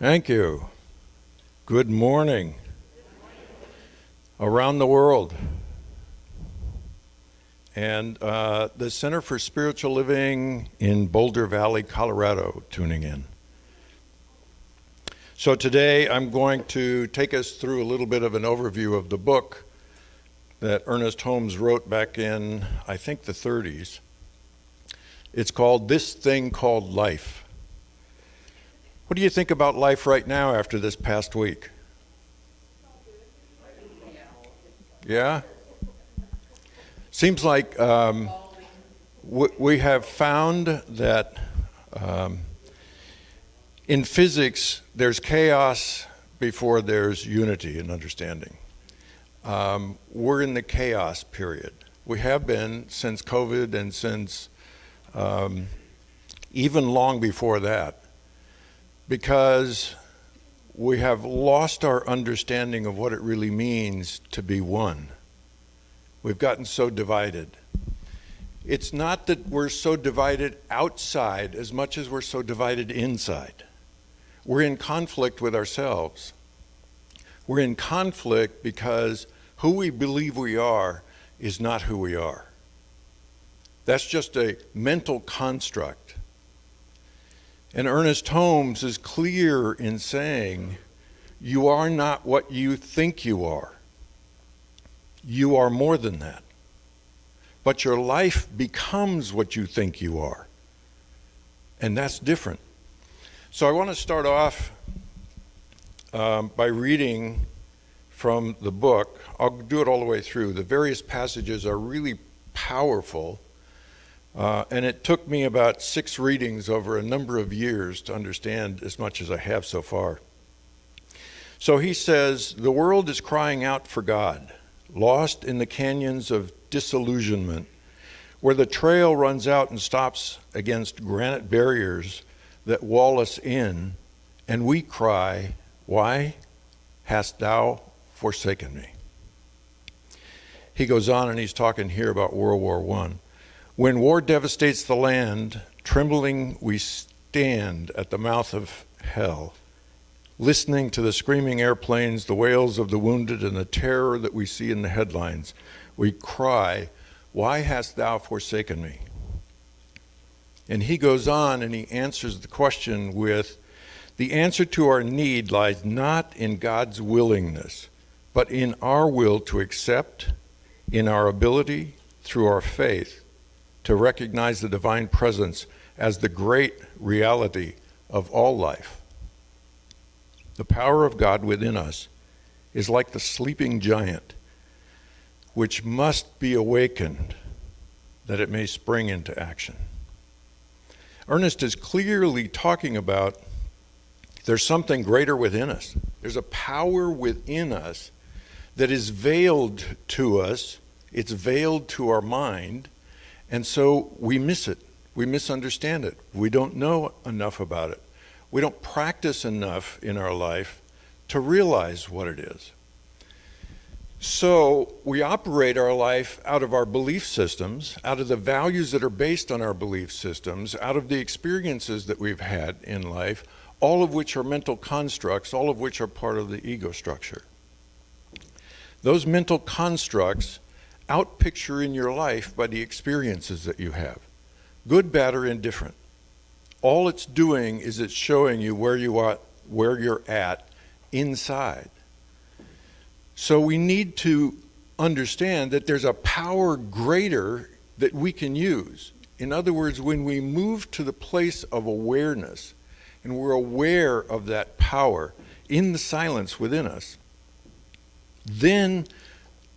Thank you. Good morning. Around the world. And the Center for Spiritual Living in Boulder Valley, Colorado, tuning in. So today I'm going to take us through a little bit of an overview of the book that Ernest Holmes wrote back in, I think, the 30s. It's called This Thing Called Life. What do you think about life right now after this past week? Yeah? Seems like we have found that in physics there's chaos before there's unity and understanding. We're in the chaos period. We have been since COVID and since even long before that, because we have lost our understanding of what it really means to be one. We've gotten so divided. It's not that we're so divided outside as much as we're so divided inside. We're in conflict with ourselves. We're in conflict because who we believe we are is not who we are. That's just a mental construct. And Ernest Holmes is clear in saying, you are not what you think you are. You are more than that. But your life becomes what you think you are. And that's different. So I want to start off by reading from the book. I'll do it all the way through. The various passages are really powerful. And it took me about 6 readings over a number of years to understand as much as I have so far. So he says, the world is crying out for God, lost in the canyons of disillusionment, where the trail runs out and stops against granite barriers that wall us in, and we cry, why hast thou forsaken me? He goes on and he's talking here about World War I. When war devastates the land, trembling we stand at the mouth of hell, listening to the screaming airplanes, the wails of the wounded, and the terror that we see in the headlines. We cry, why hast thou forsaken me? And he goes on and he answers the question with, the answer to our need lies not in God's willingness, but in our will to accept, in our ability, through our faith, to recognize the divine presence as the great reality of all life. The power of God within us is like the sleeping giant, which must be awakened that it may spring into action. Ernest is clearly talking about there's something greater within us. There's a power within us that is veiled to us. It's veiled to our mind. And so we miss it. We misunderstand it. We don't know enough about it. We don't practice enough in our life to realize what it is. So we operate our life out of our belief systems, out of the values that are based on our belief systems, out of the experiences that we've had in life, all of which are mental constructs, all of which are part of the ego structure. Those mental constructs outpicture in your life by the experiences that you have, good, bad, or indifferent. All it's doing is it's showing you where you're at inside. So we need to understand that there's a power greater that we can use. In other words, when we move to the place of awareness and we're aware of that power in the silence within us, then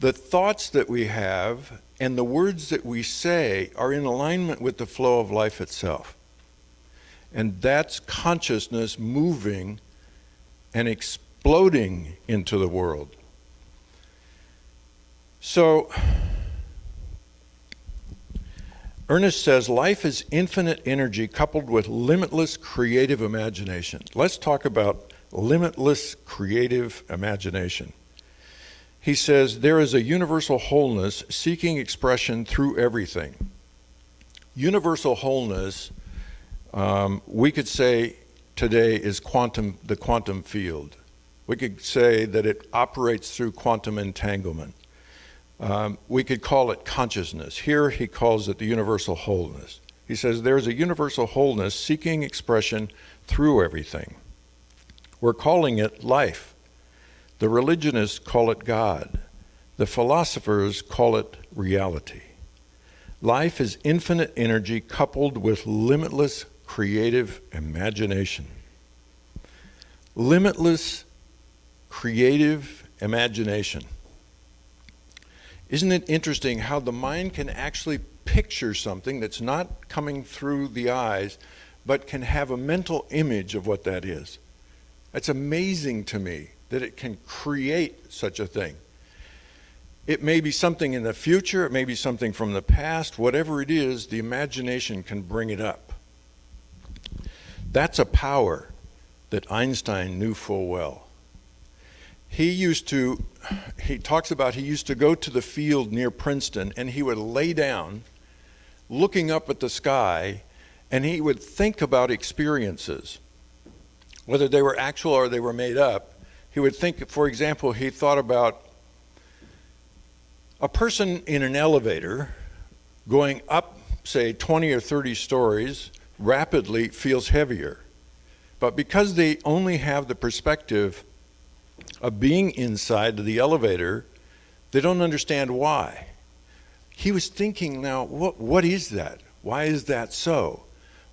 the thoughts that we have and the words that we say are in alignment with the flow of life itself. And that's consciousness moving and exploding into the world. So, Ernest says life is infinite energy coupled with limitless creative imagination. Let's talk about limitless creative imagination. He says, there is a universal wholeness seeking expression through everything. Universal wholeness, we could say, today is the quantum field. We could say that it operates through quantum entanglement. We could call it consciousness. Here he calls it the universal wholeness. He says there's a universal wholeness seeking expression through everything. We're calling it life. The religionists call it God. The philosophers call it reality. Life is infinite energy coupled with limitless creative imagination. Limitless creative imagination. Isn't it interesting how the mind can actually picture something that's not coming through the eyes, but can have a mental image of what that is? It's amazing to me that it can create such a thing. It may be something in the future, it may be something from the past, whatever it is, the imagination can bring it up. That's a power that Einstein knew full well. He talks about he used to go to the field near Princeton and he would lay down looking up at the sky and he would think about experiences, whether they were actual or they were made up. He would think, for example, he thought about a person in an elevator going up, say, 20 or 30 stories rapidly feels heavier. But because they only have the perspective of being inside the elevator, they don't understand why. He was thinking now, what is that? Why is that so?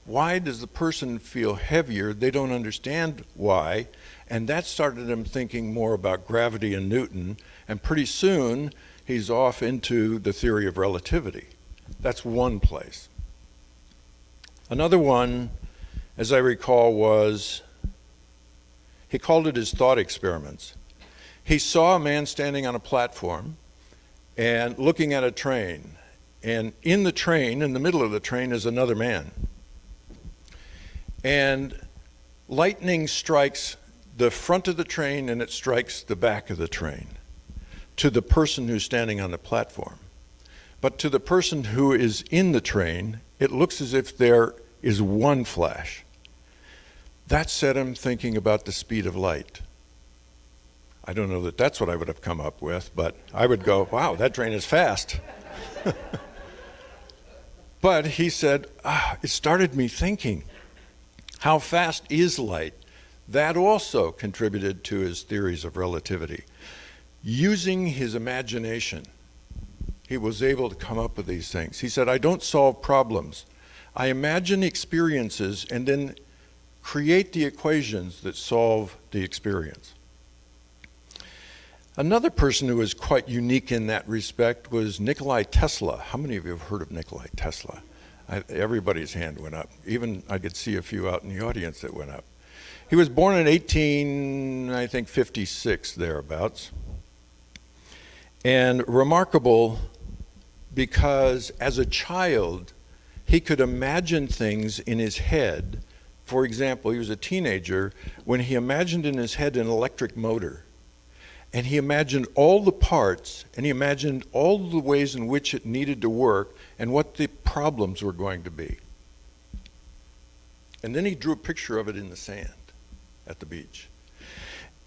Why does the person feel heavier? They don't understand why. And that started him thinking more about gravity and Newton. And pretty soon, he's off into the theory of relativity. That's one place. Another one, as I recall, was, he called it his thought experiments. He saw a man standing on a platform and looking at a train. And in the train, in the middle of the train, is another man. And lightning strikes the front of the train and it strikes the back of the train to the person who's standing on the platform. But to the person who is in the train, it looks as if there is one flash. That set him thinking about the speed of light. I don't know that that's what I would have come up with, but I would go, wow, that train is fast. But he said, it started me thinking, how fast is light? That also contributed to his theories of relativity. Using his imagination, he was able to come up with these things. He said, I don't solve problems. I imagine experiences and then create the equations that solve the experience. Another person who was quite unique in that respect was Nikola Tesla. How many of you have heard of Nikola Tesla? Everybody's hand went up. Even I could see a few out in the audience that went up. He was born in 1856, thereabouts. And remarkable because as a child, he could imagine things in his head. For example, he was a teenager when he imagined in his head an electric motor. And he imagined all the parts, and he imagined all the ways in which it needed to work and what the problems were going to be. And then he drew a picture of it in the sand at the beach.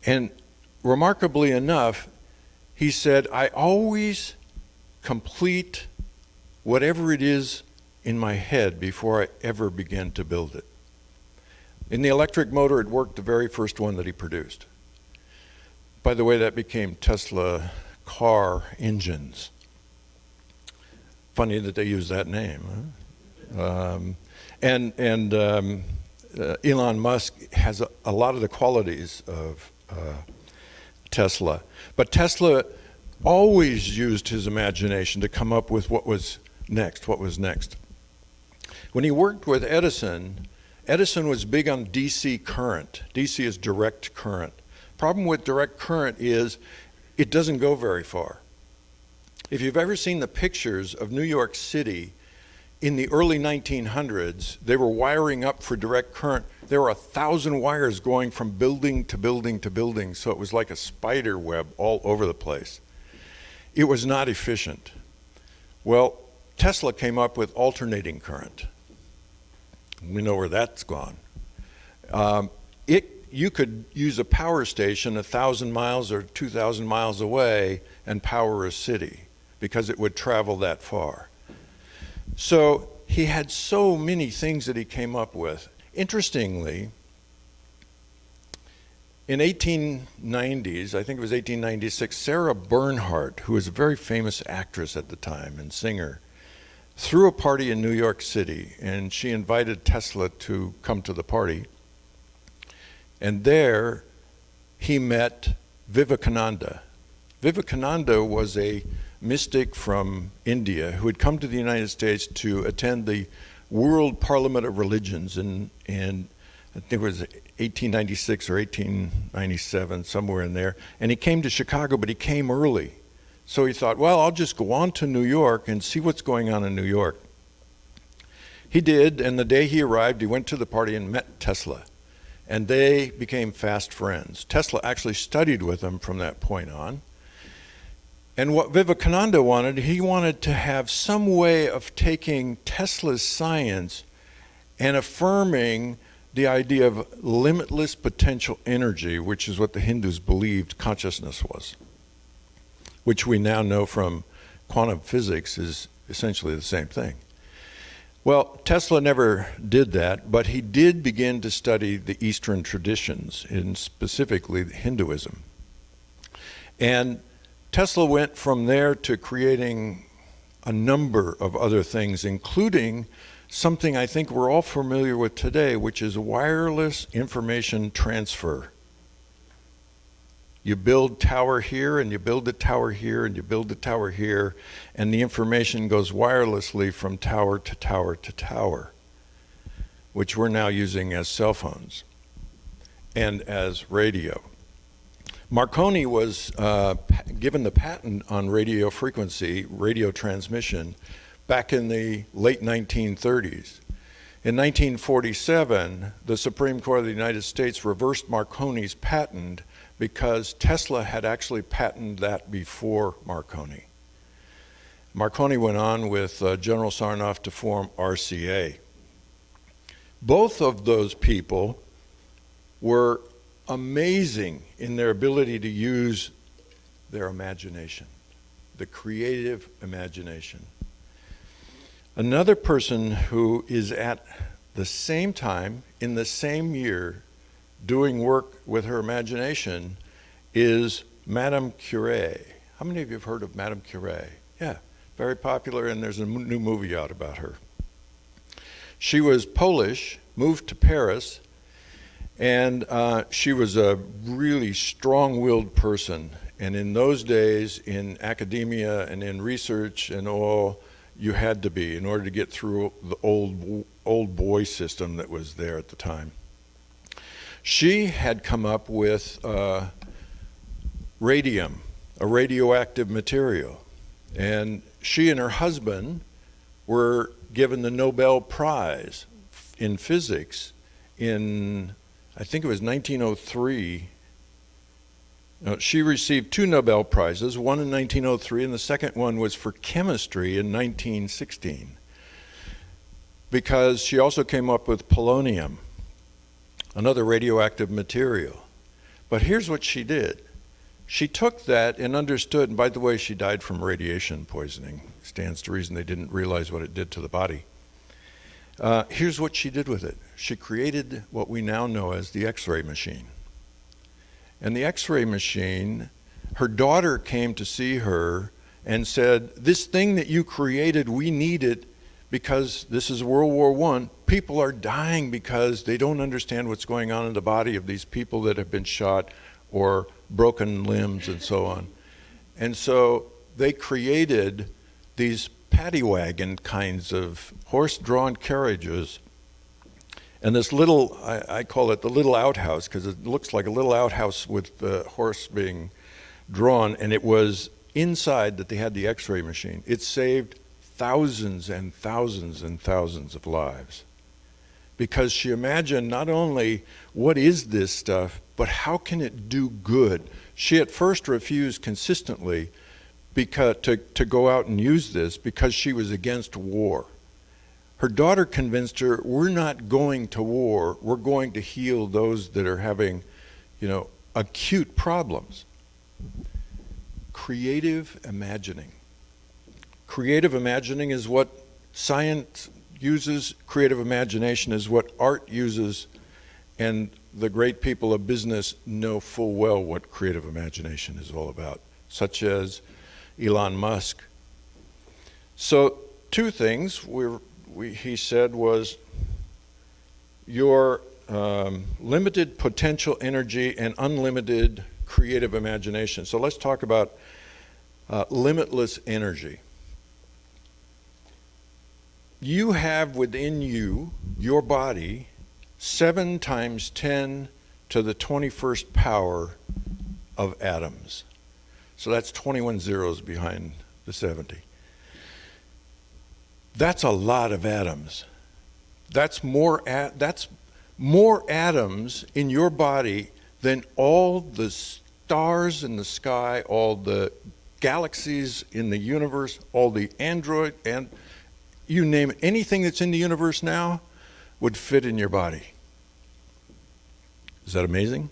And remarkably enough, he said, I always complete whatever it is in my head before I ever begin to build it. In the electric motor, it worked the very first one that he produced. By the way, that became Tesla car engines. Funny that they use that name. Huh? Elon Musk has a lot of the qualities of Tesla. But Tesla always used his imagination to come up with what was next. When he worked with Edison, Edison was big on DC current. DC is direct current. Problem with direct current is it doesn't go very far. If you've ever seen the pictures of New York City in the early 1900s, they were wiring up for direct current. There were 1,000 wires going from building to building to building, so it was like a spider web all over the place. It was not efficient. Well, Tesla came up with alternating current. We know where that's gone. You could use a power station 1,000 miles or 2,000 miles away and power a city because it would travel that far. So he had so many things that he came up with. Interestingly, in 1890s, I think it was 1896, Sarah Bernhardt, who was a very famous actress at the time and singer, threw a party in New York City, and she invited Tesla to come to the party. And there he met Vivekananda. Vivekananda was a mystic from India who had come to the United States to attend the World Parliament of Religions in I think it was 1896 or 1897, somewhere in there. And he came to Chicago, but he came early. So he thought, well, I'll just go on to New York and see what's going on in New York. He did, and the day he arrived, he went to the party and met Tesla. And they became fast friends. Tesla actually studied with him from that point on. And what Vivekananda wanted, he wanted to have some way of taking Tesla's science and affirming the idea of limitless potential energy, which is what the Hindus believed consciousness was, which we now know from quantum physics is essentially the same thing. Well, Tesla never did that, but he did begin to study the Eastern traditions, and specifically Hinduism. And Tesla went from there to creating a number of other things, including something I think we're all familiar with today, which is wireless information transfer. You build tower here, and you build a tower here, and you build a tower here, and the information goes wirelessly from tower to tower to tower, which we're now using as cell phones and as radio. Marconi was given the patent on radio frequency, radio transmission, back in the late 1930s. In 1947, the Supreme Court of the United States reversed Marconi's patent because Tesla had actually patented that before Marconi. Marconi went on with General Sarnoff to form RCA. Both of those people were amazing in their ability to use their imagination, the creative imagination. Another person who is at the same time, in the same year, doing work with her imagination is Madame Curie. How many of you have heard of Madame Curie? Yeah, very popular, and there's a new movie out about her. She was Polish, moved to Paris, and she was a really strong-willed person. And in those days, in academia and in research and all, you had to be in order to get through the old boy system that was there at the time. She had come up with radium, a radioactive material, and she and her husband were given the Nobel Prize in physics in, I think it was 1903. She received 2 Nobel Prizes, one in 1903 and the second one was for chemistry in 1916, because she also came up with polonium, another radioactive material. But here's what she did. She took that and understood, and by the way, she died from radiation poisoning. Stands to reason they didn't realize what it did to the body. Here's what she did with it. She created what we now know as the X-ray machine. And the X-ray machine, her daughter came to see her and said, this thing that you created, we need it because this is World War I. People are dying because they don't understand what's going on in the body of these people that have been shot or broken limbs and so on. And so they created these paddy wagon kinds of horse-drawn carriages. And this little, I call it the little outhouse, because it looks like a little outhouse with the horse being drawn, and it was inside that they had the X-ray machine. It saved thousands and thousands and thousands of lives, because she imagined not only what is this stuff, but how can it do good. She at first refused consistently to go out and use this because she was against war. Her daughter convinced her, we're not going to war, we're going to heal those that are having, acute problems. Creative imagining. Creative imagining is what science uses, creative imagination is what art uses, and the great people of business know full well what creative imagination is all about, such as Elon Musk. So 2 things he said was your limited potential energy and unlimited creative imagination. So let's talk about limitless energy. You have within you, your body, 7 times 10 to the 21st power of atoms. So that's 21 zeros behind the 70. That's a lot of atoms. That's more atoms in your body than all the stars in the sky, all the galaxies in the universe, all the android, and you name it, anything that's in the universe now would fit in your body. Is that amazing?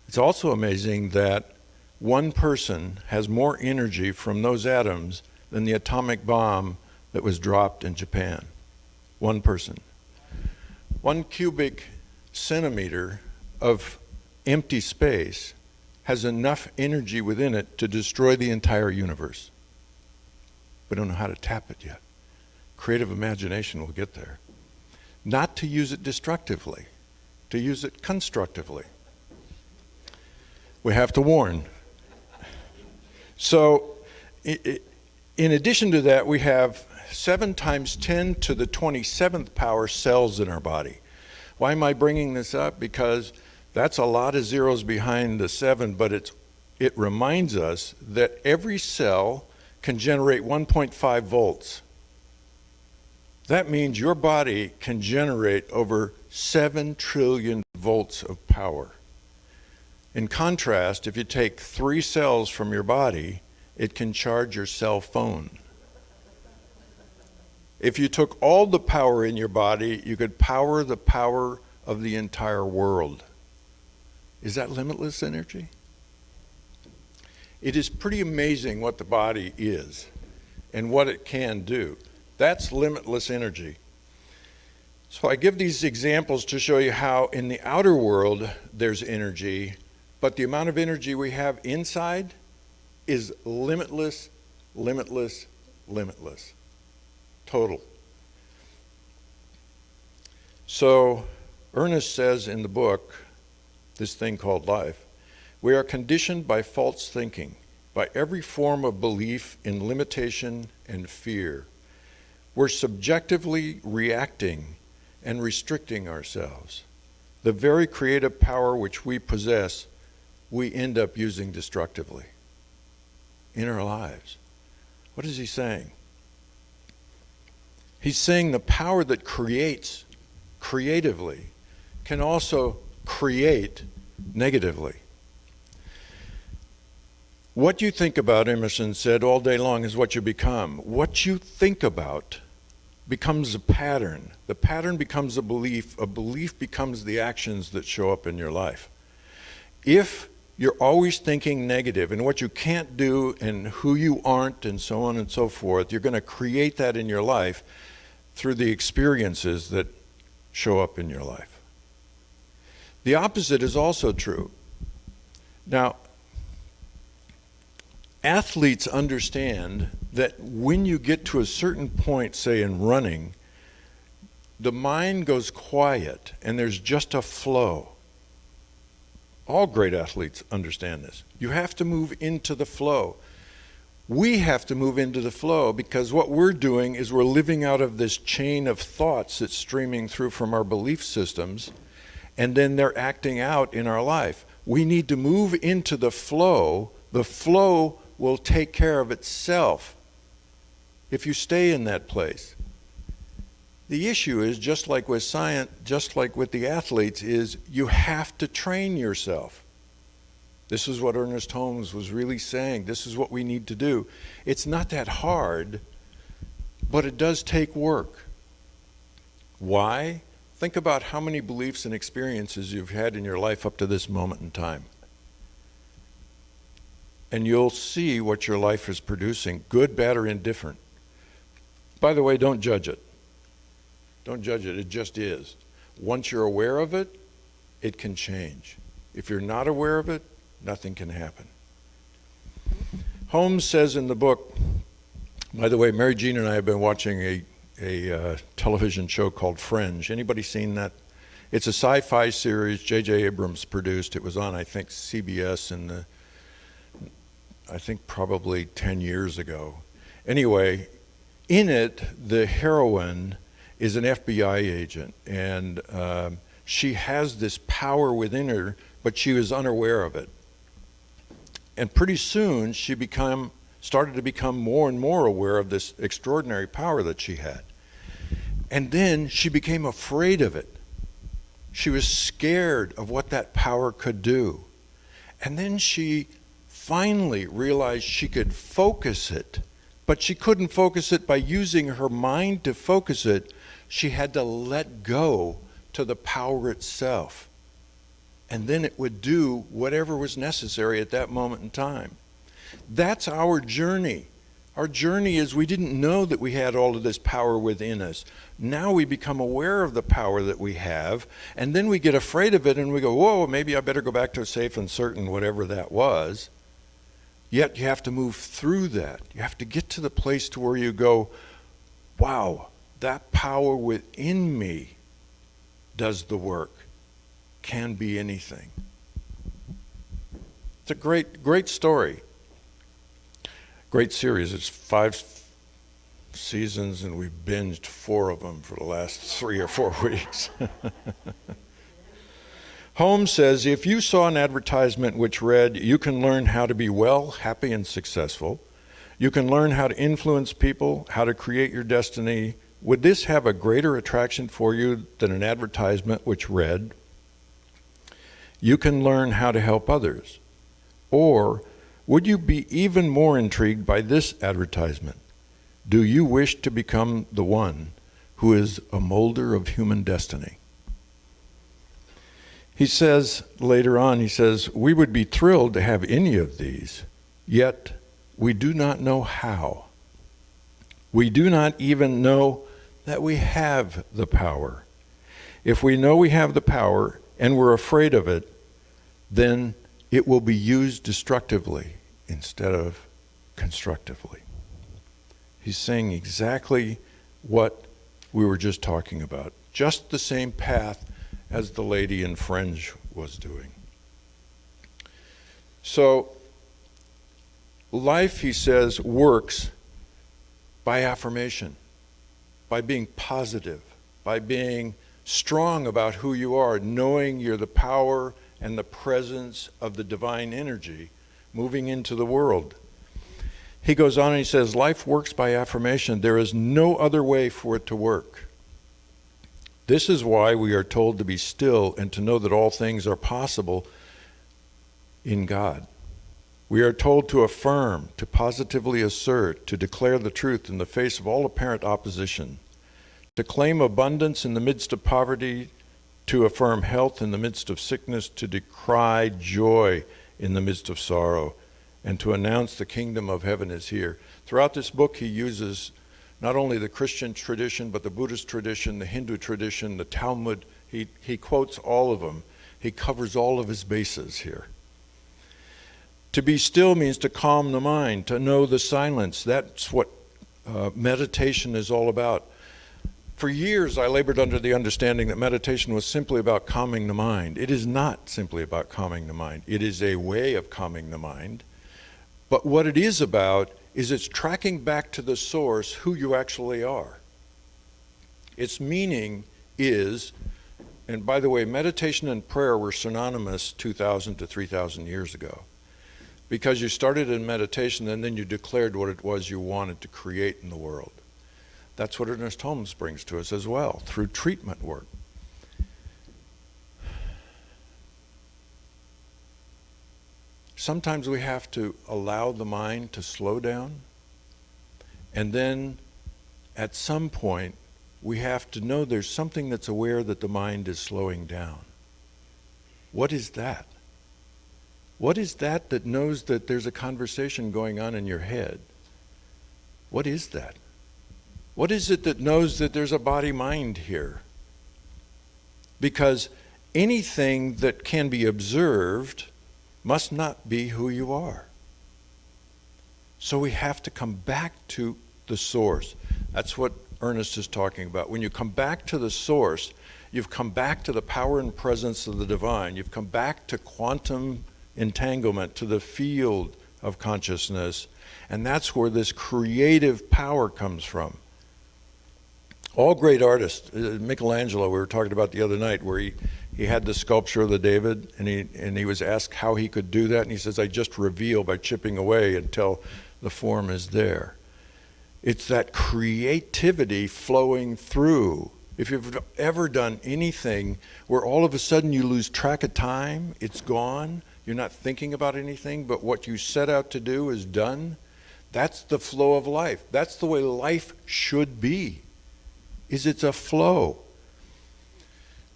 It's also amazing that one person has more energy from those atoms than the atomic bomb that was dropped in Japan. One person. 1 cubic centimeter of empty space has enough energy within it to destroy the entire universe. We don't know how to tap it yet. Creative imagination will get there. Not to use it destructively, to use it constructively. We have to warn. So, in addition to that, we have 7 times 10 to the 27th power cells in our body. Why am I bringing this up? Because that's a lot of zeros behind the 7, but it reminds us that every cell can generate 1.5 volts. That means your body can generate over 7 trillion volts of power. In contrast, if you take 3 cells from your body, it can charge your cell phone. If you took all the power in your body, you could power the power of the entire world. Is that limitless energy? It is pretty amazing what the body is and what it can do. That's limitless energy. So I give these examples to show you how in the outer world there's energy, but the amount of energy we have inside is limitless, limitless, limitless. Total. So Ernest says in the book, this thing called life, we are conditioned by false thinking, by every form of belief in limitation and fear. We're subjectively reacting and restricting ourselves. The very creative power which we possess, we end up using destructively in our lives. What is he saying? He's saying the power that creates creatively can also create negatively. What you think about, Emerson said, all day long is what you become. What you think about becomes a pattern. The pattern becomes a belief becomes the actions that show up in your life. If you're always thinking negative and what you can't do and who you aren't and so on and so forth, you're going to create that in your life through the experiences that show up in your life. The opposite is also true. Now, athletes understand that when you get to a certain point, say in running, the mind goes quiet and there's just a flow. All great athletes understand this. You have to move into the flow. We have to move into the flow because what we're doing is we're living out of this chain of thoughts that's streaming through from our belief systems, and then they're acting out in our life. We need to move into the flow. The flow will take care of itself if you stay in that place. The issue is, just like with science, just like with the athletes, is you have to train yourself. This is what Ernest Holmes was really saying. This is what we need to do. It's not that hard, But it does take work. Why? Think about how many beliefs and experiences you've had in your life up to this moment in time. And you'll see what your life is producing, good, bad, or indifferent. By the way, don't judge it. Don't judge it, it just is. Once you're aware of it, it can change. If you're not aware of it, nothing can happen. Holmes says in the book, by the way, Mary Jean and I have been watching a television show called Fringe. Anybody seen that? It's a sci-fi series J.J. Abrams produced. It was on, I think, CBS I think probably 10 years ago. Anyway, in it, the heroine is an FBI agent, and she has this power within her, but she was unaware of it. And pretty soon, she started to become more and more aware of this extraordinary power that she had. And then she became afraid of it. She was scared of what that power could do. And then she finally realized she could focus it, but she couldn't focus it by using her mind to focus it. She had to let go to the power itself. And then it would do whatever was necessary at that moment in time. That's our journey. Our journey is we didn't know that we had all of this power within us. Now we become aware of the power that we have, and then we get afraid of it and we go, whoa, maybe I better go back to safe and certain, whatever that was. Yet you have to move through that. You have to get to the place to where you go, wow, that power within me does the work. Can be anything. It's a great story. Great series. It's 5 seasons and we've binged 4 of them for the last 3 or 4 weeks. Holmes says, if you saw an advertisement which read, you can learn how to be well, happy, and successful, you can learn how to influence people, how to create your destiny, would this have a greater attraction for you than an advertisement which read, you can learn how to help others? Or would you be even more intrigued by this advertisement? Do you wish to become the one who is a molder of human destiny? He says later on, we would be thrilled to have any of these, yet we do not know how. We do not even know that we have the power. If we know we have the power and we're afraid of it, then it will be used destructively instead of constructively. He's saying exactly what we were just talking about, just the same path as the lady in Fringe was doing. So life, he says, works by affirmation, by being positive, by being strong about who you are, knowing you're the power and the presence of the divine energy moving into the world. He goes on and he says, life works by affirmation. There is no other way for it to work. This is why we are told to be still and to know that all things are possible in God. We are told to affirm, to positively assert, to declare the truth in the face of all apparent opposition, to claim abundance in the midst of poverty, to affirm health in the midst of sickness, to decry joy in the midst of sorrow, and to announce the kingdom of heaven is here. Throughout this book, he uses not only the Christian tradition, but the Buddhist tradition, the Hindu tradition, the Talmud. He quotes all of them. He covers all of his bases here. To be still means to calm the mind, to know the silence. That's what meditation is all about. For years, I labored under the understanding that meditation was simply about calming the mind. It is not simply about calming the mind. It is a way of calming the mind. But what it is about is it's tracking back to the source who you actually are. Its meaning is, and by the way, meditation and prayer were synonymous 2,000 to 3,000 years ago. Because you started in meditation and then you declared what it was you wanted to create in the world. That's what Ernest Holmes brings to us as well, through treatment work. Sometimes we have to allow the mind to slow down and then at some point, we have to know there's something that's aware that the mind is slowing down. What is that? What is that that knows that there's a conversation going on in your head? What is that? What is it that knows that there's a body-mind here? Because anything that can be observed must not be who you are. So we have to come back to the source. That's what Ernest is talking about. When you come back to the source, you've come back to the power and presence of the divine. You've come back to quantum entanglement, to the field of consciousness. And that's where this creative power comes from. All great artists, Michelangelo, we were talking about the other night, where he had the sculpture of the David, and he was asked how he could do that, and he says, I just reveal by chipping away until the form is there. It's that creativity flowing through. If you've ever done anything where all of a sudden you lose track of time, it's gone, you're not thinking about anything, but what you set out to do is done, that's the flow of life. That's the way life should be, is it's a flow.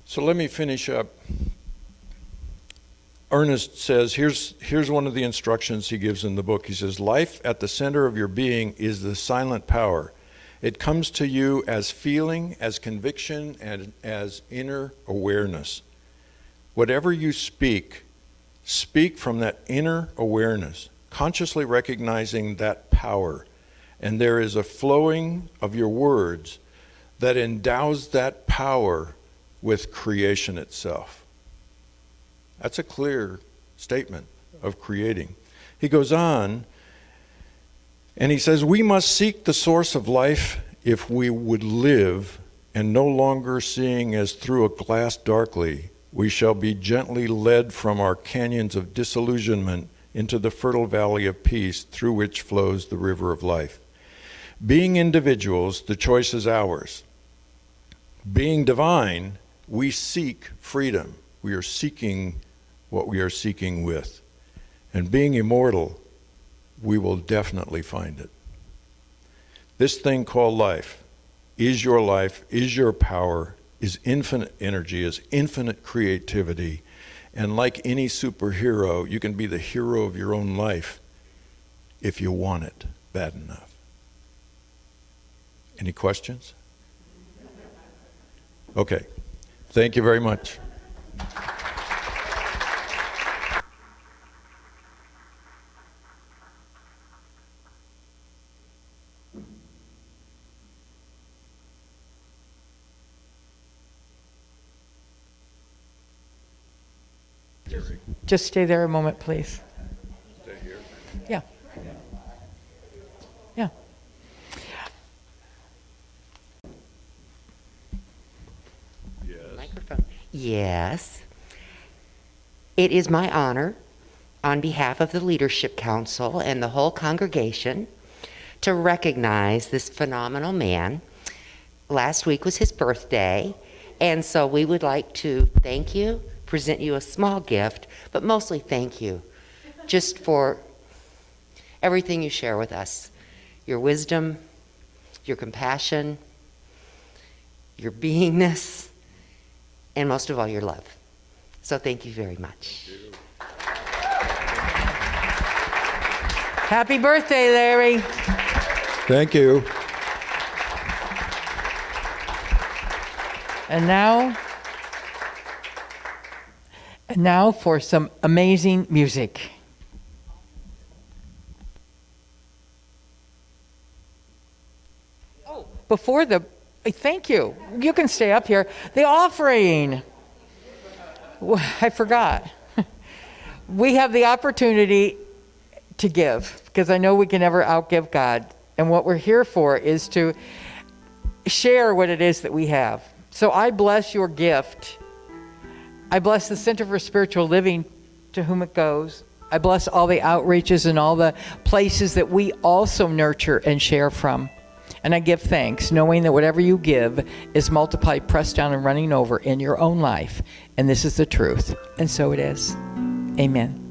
So let me finish up. Ernest says, here's one of the instructions he gives in the book. He says, life at the center of your being is the silent power. It comes to you as feeling, as conviction, and as inner awareness. Whatever you speak, speak from that inner awareness, consciously recognizing that power. And there is a flowing of your words that endows that power with creation itself. That's a clear statement of creating. He goes on, and he says, we must seek the source of life if we would live, and no longer seeing as through a glass darkly, we shall be gently led from our canyons of disillusionment into the fertile valley of peace through which flows the river of life. Being individuals, the choice is ours. Being divine, we seek freedom. We are seeking what we are seeking with. And being immortal, we will definitely find it. This thing called life, is your power, is infinite energy, is infinite creativity. And like any superhero, you can be the hero of your own life if you want it bad enough. Any questions? Okay. Thank you very much. Just stay there a moment, please. Stay here. Yeah. Yeah. Yes. Microphone. Yes. It is my honor, on behalf of the Leadership Council and the whole congregation, to recognize this phenomenal man. Last week was his birthday, and so we would like to thank you, present you a small gift, but mostly thank you just for everything you share with us. Your wisdom, your compassion, your beingness, and most of all, your love. So thank you very much. Happy birthday, Larry. Thank you. And now for some amazing music. Oh, thank you. You can stay up here. The offering. I forgot. We have the opportunity to give, because I know we can never outgive God. And what we're here for is to share what it is that we have. So I bless your gift. I bless the Center for Spiritual Living, to whom it goes. I bless all the outreaches and all the places that we also nurture and share from. And I give thanks, knowing that whatever you give is multiplied, pressed down, and running over in your own life. And this is the truth. And so it is. Amen.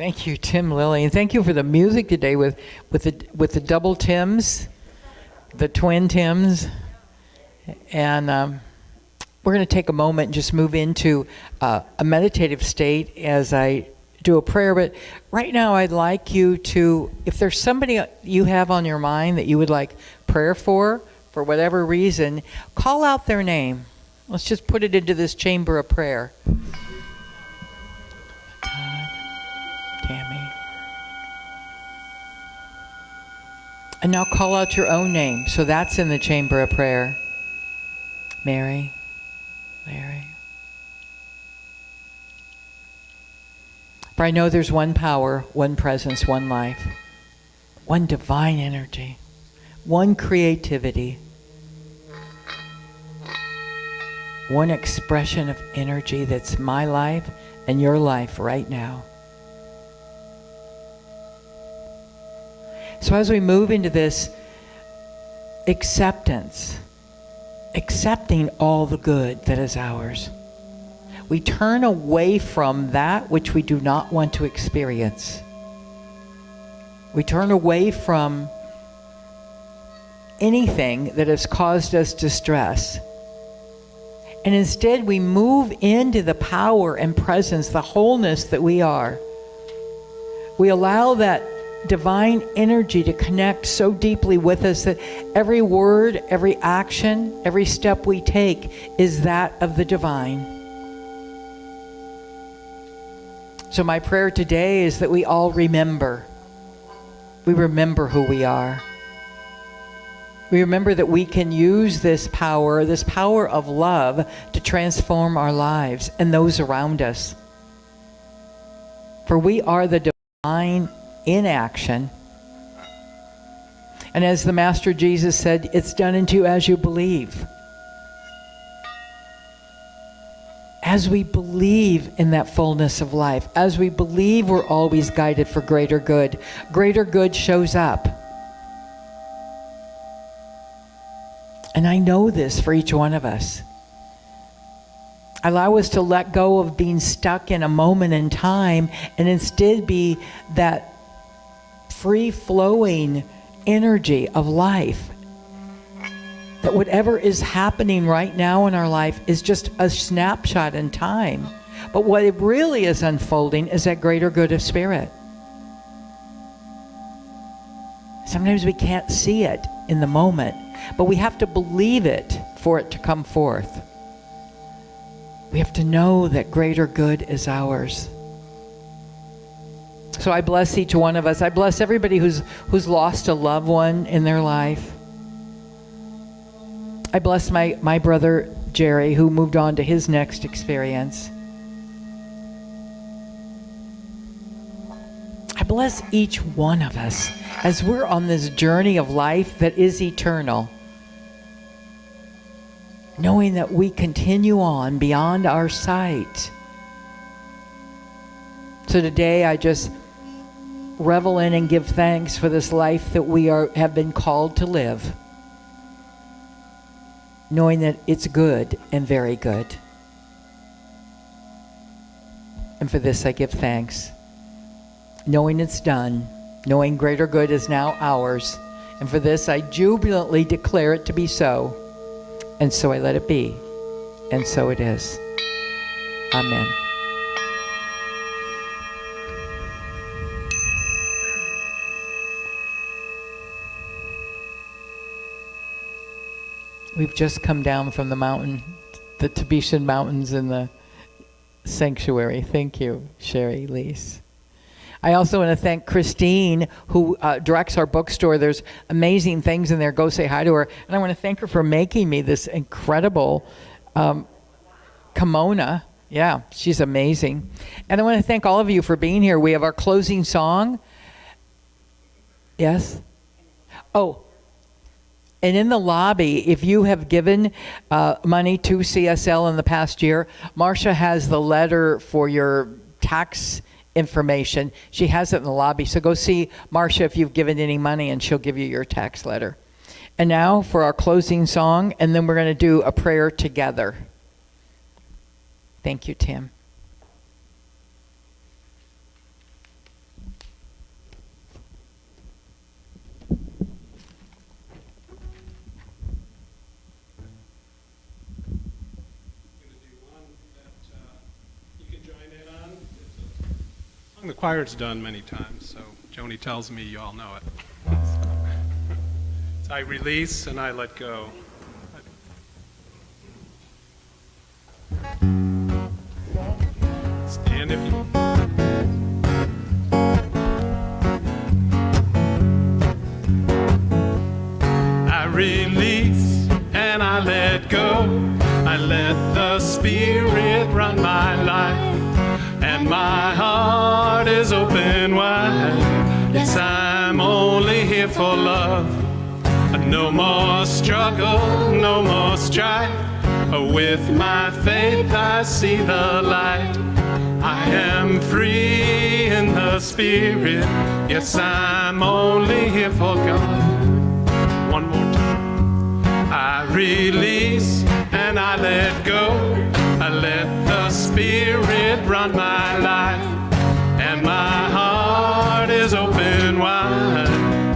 Thank you, Tim Lilly, and thank you for the music today with the double Tims, the twin Tims, and we're going to take a moment and just move into a meditative state as I do a prayer. But right now, I'd like you to, if there's somebody you have on your mind that you would like prayer for whatever reason, call out their name. Let's just put it into this chamber of prayer. Tammy. And now call out your own name. So that's in the chamber of prayer. Mary. Larry. For I know there's one power, one presence, one life, one divine energy, one creativity, one expression of energy that's my life and your life right now. So as we move into this acceptance, accepting all the good that is ours, we turn away from that which we do not want to experience. We turn away from anything that has caused us distress. And instead we move into the power and presence, the wholeness that we are. We allow that divine energy to connect so deeply with us that every word, every action, every step we take is that of the divine. So my prayer today is that we all remember. We remember who we are. We remember that we can use this power of love, to transform our lives and those around us. For we are the divine in action. And as the Master Jesus said, it's done unto you as you believe. As we believe in that fullness of life, as we believe we're always guided for greater good shows up. And I know this for each one of us. Allow us to let go of being stuck in a moment in time and instead be that free-flowing energy of life. That whatever is happening right now in our life is just a snapshot in time. But what it really is unfolding is that greater good of spirit. Sometimes we can't see it in the moment, but we have to believe it for it to come forth. We have to know that greater good is ours. So I bless each one of us. I bless everybody who's lost a loved one in their life. I bless my brother Jerry, who moved on to his next experience. I bless each one of us as we're on this journey of life that is eternal, knowing that we continue on beyond our sight. So today I just revel in and give thanks for this life that we have been called to live, knowing that it's good and very good. And for this I give thanks, knowing it's done, knowing greater good is now ours. And for this I jubilantly declare it to be so. And so I let it be. And so it is. Amen. We've just come down from the mountain, the Tibetan Mountains in the sanctuary. Thank you, Sherry Lease. I also want to thank Christine, who directs our bookstore. There's amazing things in there. Go say hi to her. And I want to thank her for making me this incredible kimono. Yeah, she's amazing. And I want to thank all of you for being here. We have our closing song. Yes? Oh. And in the lobby, if you have given money to CSL in the past year, Marcia has the letter for your tax information. She has it in the lobby. So go see Marcia if you've given any money, and she'll give you your tax letter. And now for our closing song, and then we're going to do a prayer together. Thank you, Tim. the choir's done many times, so Joni tells me you all know it. So I release and I let go. Stand if you... I release and I let go. I let the Spirit run my life, and my heart is open wide. Yes, I'm only here for love. No more struggle, no more strife. With my faith I see the light. I am free in the Spirit. Yes, I'm only here for God. One more time. I release and I let go. I let the Spirit run my life, and my heart is open wide.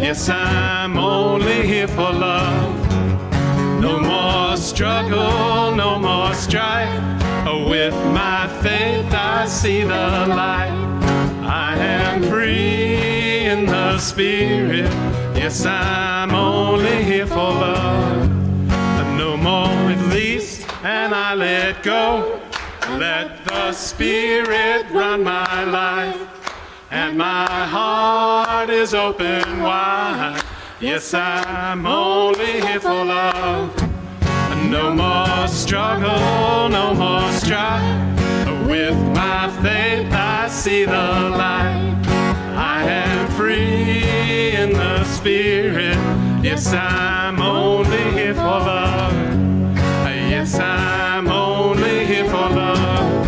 Yes, I'm only here for love. No more struggle, no more strife. With my faith I see the light. I am free in the Spirit. Yes, I'm only here for love. No more release and I let go. Let the Spirit run my life, and my heart is open wide. Yes, I'm only here for love. No more struggle, no more strife. With my faith I see the light. I am free in the Spirit. Yes, I'm only here for love. Yes, I'm only here for love.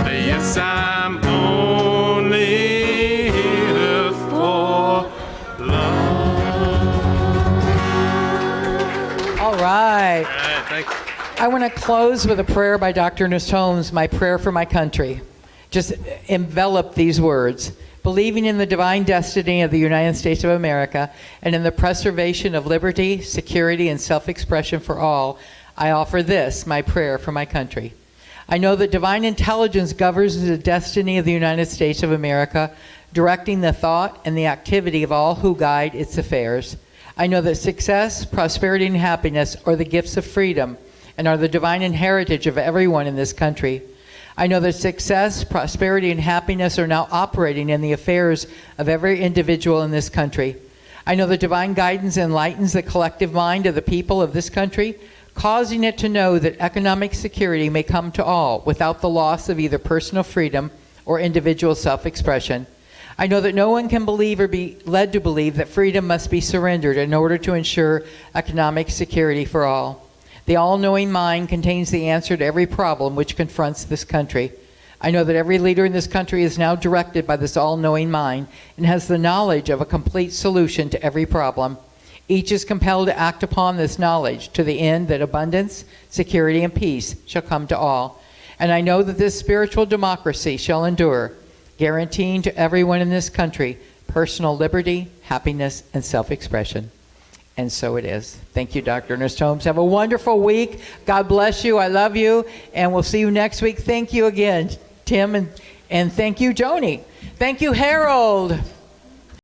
Yes, I'm only here for love. All right. Thank you. I want to close with a prayer by Dr. Ernest Holmes, my prayer for my country. Just envelop these words. Believing in the divine destiny of the United States of America and in the preservation of liberty, security, and self-expression for all, I offer this, my prayer for my country. I know that divine intelligence governs the destiny of the United States of America, directing the thought and the activity of all who guide its affairs. I know that success, prosperity, and happiness are the gifts of freedom and are the divine heritage of everyone in this country. I know that success, prosperity, and happiness are now operating in the affairs of every individual in this country. I know that divine guidance enlightens the collective mind of the people of this country, causing it to know that economic security may come to all without the loss of either personal freedom or individual self-expression. I know that no one can believe or be led to believe that freedom must be surrendered in order to ensure economic security for all. The all-knowing mind contains the answer to every problem which confronts this country. I know that every leader in this country is now directed by this all-knowing mind and has the knowledge of a complete solution to every problem. Each is compelled to act upon this knowledge to the end that abundance, security, and peace shall come to all. And I know that this spiritual democracy shall endure, guaranteeing to everyone in this country personal liberty, happiness, and self-expression. And so it is. Thank you, Dr. Ernest Holmes. Have a wonderful week. God bless you. I love you. And we'll see you next week. Thank you again, Tim. And thank you, Joni. Thank you, Harold.